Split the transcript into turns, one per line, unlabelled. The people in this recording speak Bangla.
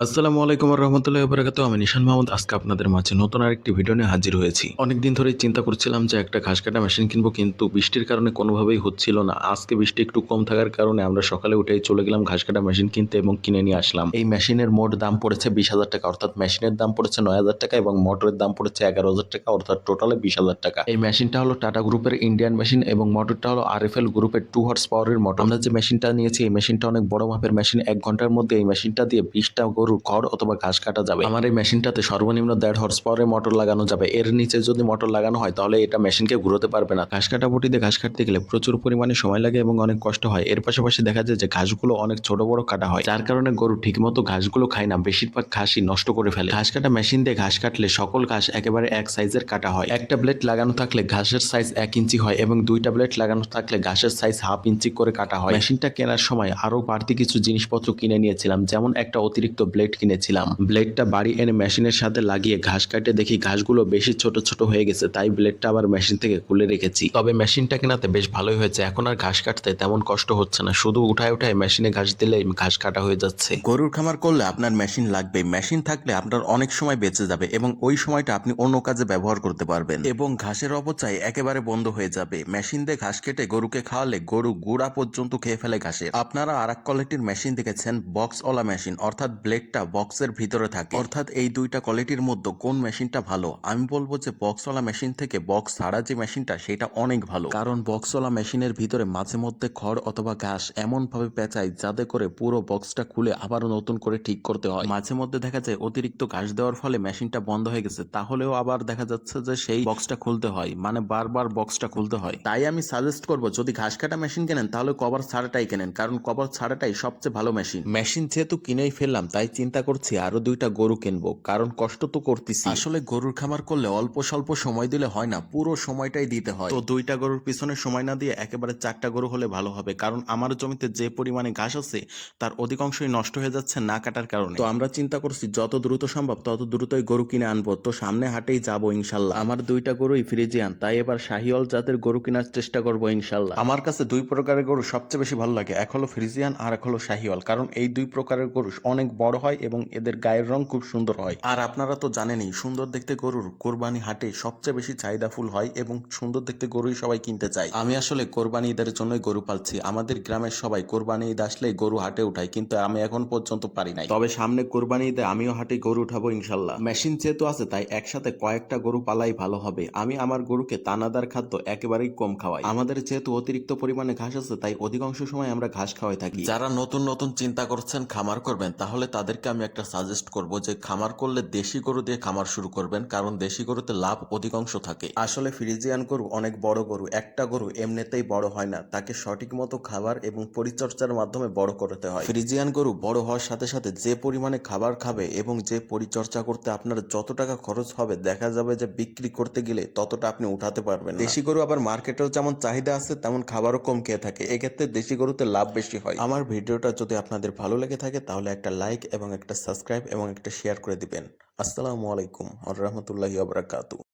আসসালামু আলাইকুম রহমতুল্লাহি বারাকাতুহু। আমি নিশান মাহমুদ আজকে আপনাদের মাঝে নতুন আরেকটি ভিডিও নিয়ে হাজির হয়েছি। অনেকদিন ধরেই চিন্তা করছিলাম যে একটা ঘাস কাটা মেশিন কিনবো, কিন্তু বৃষ্টির কারণে কোনোভাবেই হচ্ছিল না। আজকে বৃষ্টি একটু কম থাকার কারণে আমরা সকালে উঠেই চলে গেলাম ঘাস কাটা মেশিন কিনতে এবং কিনে নিয়ে আসলাম। এই মেশিনের মোট দাম পড়েছে 20,000 টাকা, অর্থাৎ মেশিনের দাম পড়েছে 9,000 টাকা এবং মোটরের দাম পড়েছে 11,000 টাকা, অর্থাৎ টোটালে 20,000 টাকা। এই মেশিনটা হলো টাটা গ্রুপের ইন্ডিয়ান মেশিন এবং মোটরটা হলো আরএফএল গ্রুপের 2 হর্স পাওয়ারের মোটর। আমরা যে মেশিনটা নিয়েছি এই মেশিনটা অনেক বড় মাপের মেশিন। 1 ঘন্টার মধ্যে এই মেশিনটা দিয়ে 20টা গরুর খড় অথবা ঘাস কাটা যাবে। আমার এই মেশিনটাতে সর্বনিম্ন 1.5 হর্স পাওয়ারের মোটর লাগানো যাবে। এর নিচে যদি মোটর লাগানো হয় তাহলে এটা মেশিনকে ঘুরোতে পারবে না। ঘাস কাটা বটি দিয়ে ঘাস কাটতে গেলে প্রচুর পরিমাণে সময় লাগে এবং অনেক কষ্ট হয়। এর পাশাপাশি দেখা যায় যে ঘাসগুলো অনেক ছোট বড় কাটা হয়, যার কারণে গরু ঠিকমতো ঘাসগুলো খায় না, বেশিরভাগ ঘাসই নষ্ট করে ফেলে। ঘাস কাটা মেশিন দিয়ে ঘাস কাটলে সকল ঘাস একেবারে এক সাইজের কাটা হয়। একটা ব্লেড লাগানো থাকলে ঘাসের সাইজ 1 ইঞ্চি হয় এবং 2টা ব্লেড লাগানো থাকলে ঘাসের সাইজ হাফ ইঞ্চি করে কাটা হয়। মেশিনটা কেনার সময় আরো বাড়তি কিছু জিনিসপত্র কিনে নিয়েছিলাম, যেমন একটা অতিরিক্ত ব্লেড কিনেছিলাম। ব্লেডটা বাড়ি এনে মেশিনের সাথে লাগিয়ে ঘাস কাটে দেখি ঘাসগুলো বেশি ছোট ছোট হয়ে গেছে, তাই ব্লেডটা আবার মেশিন থেকে খুলে রেখেছি। তবে মেশিনটা কেনাতে বেশ ভালোই হয়েছে, এখন আর ঘাস কাটতে তেমন কষ্ট হচ্ছে না, শুধু উঠায় উঠায় মেশিনে ঘাস দিলেই ঘাস কাটা হয়ে যাচ্ছে।
গরুর খামার করলে আপনার মেশিন লাগবে। মেশিন থাকলে আপনার অনেক সময় বেঁচে যাবে এবং ওই সময়টা আপনি অন্য কাজে ব্যবহার করতে পারবেন এবং ঘাসের অপচয় একেবারে বন্ধ হয়ে যাবে। মেশিন দিয়ে ঘাস কেটে গরুকে খাওয়ালে গরু গুড়া পর্যন্ত খেয়ে ফেলে ঘাসের। আপনারা আর এক কোয়ালিটির মেশিন দেখেছেন, বক্সওয়ালা মেশিন, অর্থাৎ ব্লেডটা বক্সের ভিতরে থাকে। অর্থাৎ এই দুইটা কোয়ালিটির মধ্যে কোন মেশিনটা ভালো? আমি বলবো যে বক্সওয়ালা মেশিন থেকে বক্স ছাড়া যে মেশিনটা সেটা অনেক ভালো, কারণ বক্সওয়ালা মেশিনের ভিতরে মাঝে মধ্যে খড় অথবা ঘাস এমন ভাবে পেঁচায় যাতে করে পুরো বক্সটা খুলে আবার নতুন করে ঠিক করতে হয়। মাঝে মধ্যে দেখা যায় অতিরিক্ত ঘাস দেওয়ার ফলে মেশিনটা বন্ধ হয়ে গেছে, তাহলেও আবার দেখা যাচ্ছে যে সেই বক্সটা খুলতে হয়, মানে বারবার বক্সটা খুলতে হয়। তাই আমি সাজেস্ট করব, যদি ঘাস কাটা মেশিন কেনেন তাহলে কভার ছাড়াটাই কেনেন, কারণ কভার ছাড়াটাই সবচেয়ে ভালো মেশিন। মেশিন যেহেতু কিনেই ফেললাম তাই চিন্তা করছি আরো 2টা গরু কিনবো, কারণ কষ্ট তো করতেছি। আসলে গরুর খামার করলে অল্প স্বল্প সময় দিলে হয় না, পুরো সময়টাই দিতে হয়। তো 2টা গরুর পিছনে সময় না দিয়ে একেবারে 4টা গরু হলে ভালো হবে, কারণ আমার জমিতে যে পরিমাণে ঘাস আছে তার অধিকাংশই নষ্ট হয়ে যাচ্ছে না কাটার কারণে। তো আমরা চিন্তা করছি যত দ্রুত সম্ভব তত দ্রুতই গরু কিনে আনবো। তো সামনে হাটেই যাবো ইনশাল্লাহ। আমার 2টা গরুই ফ্রিজিয়ান, তাই এবার শাহিওয়াল জাতের গরু কেনার চেষ্টা করবো ইনশাল্লাহ। আমার কাছে 2 প্রকারের গরু সবচেয়ে বেশি ভালো লাগে, এক হলো ফ্রিজিয়ান আর এক হলো শাহিওয়াল, কারণ এই 2 প্রকারের গরু অনেক বড় হয় এবং এদের গায়ের রং খুব সুন্দর হয়। আর আপনারা তো জানেনই, সুন্দর দেখতে গরুর কোরবানি হাটে সবচেয়ে বেশি চাহিদা ফুল হয় এবং সুন্দর দেখতে গরুই সবাই কিনতে চায়। আমি আসলে কোরবানি ঈদের জন্যই গরু পালছি। আমাদের গ্রামের সবাই কোরবানি ঈদ আসলেই গরু হাটে উঠায়, কিন্তু আমি এখন পর্যন্ত পারি নাই। তবে সামনে কোরবানি ঈদে আমিও হাটে গরু উঠাবো ইনশাল্লাহ। মেশিন যেহেতু আছে তাই একসাথে কয়েকটা গরু পালাই ভালো হবে। আমি আমার গরুকে দানাদার খাদ্য একেবারেই কম খাওয়াই। আমাদের যেহেতু অতিরিক্ত পরিমাণে ঘাস আছে তাই অধিকাংশ সময় আমরা ঘাস খাওয়াই থাকি। যারা নতুন নতুন চিন্তা করছেন খামার করবেন, তাহলে তাদেরকে আমি একটা সাজেস্ট করব যে খামার করলে দেশি গরু দিয়ে খামার শুরু করবেন, কারণ দেশি গরুতে লাভ অধিকাংশ থাকে। আসলে ফ্রিজিয়ান গরু অনেক বড় গরু, একটা গরু এমনিতেই বড় হয় না, তাকে সঠিক মতো খাবার এবং পরিচর্যার মাধ্যমে বড় করতে হয়। ফ্রিজিয়ান গরু বড় হওয়ার সাথে সাথে যে পরিমাণে খাবার খাবে এবং যে পরিচর্যা করতে আপনার যত টাকা খরচ হবে, দেখা যাবে যে বিক্রি করতে গেলে ততটা আপনি উঠাতে পারবেন না। দেশি গরু আবার মার্কেটেও যেমন চাহিদা আছে তেমন খাবারও কম খেয়ে থাকে, এক্ষেত্রে দেশি গরুতে লাভ বেশি হয়। আমার ভিডিওটা যদি আপনাদের ভালো লেগে থাকে তাহলে একটা লাইক এবং একটা সাবস্ক্রাইব এবং একটা শেয়ার করে দিবেন। আসসালামু আলাইকুম ওয়া রাহমাতুল্লাহি ওয়া বারাকাতুহু।